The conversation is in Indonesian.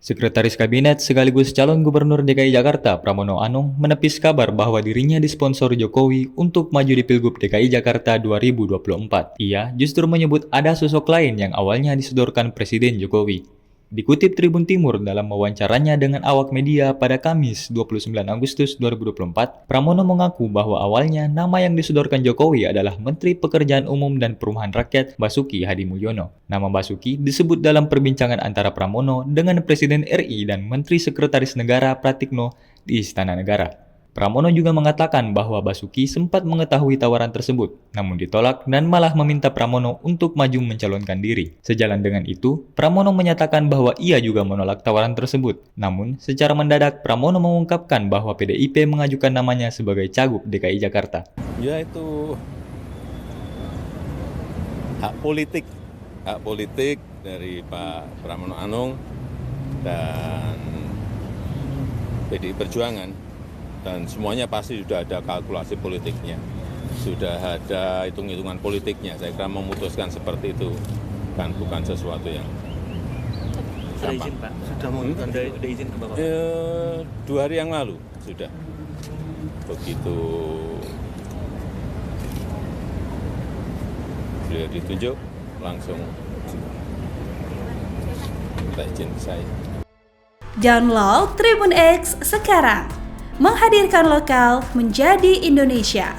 Sekretaris Kabinet sekaligus calon Gubernur DKI Jakarta Pramono Anung menepis kabar bahwa dirinya disponsor Jokowi untuk maju di Pilgub DKI Jakarta 2024. Ia justru menyebut ada sosok lain yang awalnya disodorkan Presiden Jokowi. Dikutip Tribun Timur dalam wawancaranya dengan awak media pada Kamis 29 Agustus 2024, Pramono mengaku bahwa awalnya nama yang disodorkan Jokowi adalah Menteri Pekerjaan Umum dan Perumahan Rakyat Basuki Hadi Mulyono. Nama Basuki disebut dalam perbincangan antara Pramono dengan Presiden RI dan Menteri Sekretaris Negara Pratikno di Istana Negara. Pramono juga mengatakan bahwa Basuki sempat mengetahui tawaran tersebut, namun ditolak dan malah meminta Pramono untuk maju mencalonkan diri. Sejalan dengan itu, Pramono menyatakan bahwa ia juga menolak tawaran tersebut. Namun, secara mendadak Pramono mengungkapkan bahwa PDIP mengajukan namanya sebagai Cagup DKI Jakarta. Ya itu hak politik dari Pak Pramono Anung dan PDI Perjuangan. Dan semuanya pasti sudah ada kalkulasi politiknya, sudah ada hitung-hitungan politiknya. Saya kira memutuskan seperti itu kan bukan sesuatu yang sudah izin Pak, sudah izin ke Bapak? 2 hari yang lalu sudah. Begitu beliau ditunjuk langsung minta izin ke saya. Download Tribun X sekarang, menghadirkan lokal menjadi Indonesia.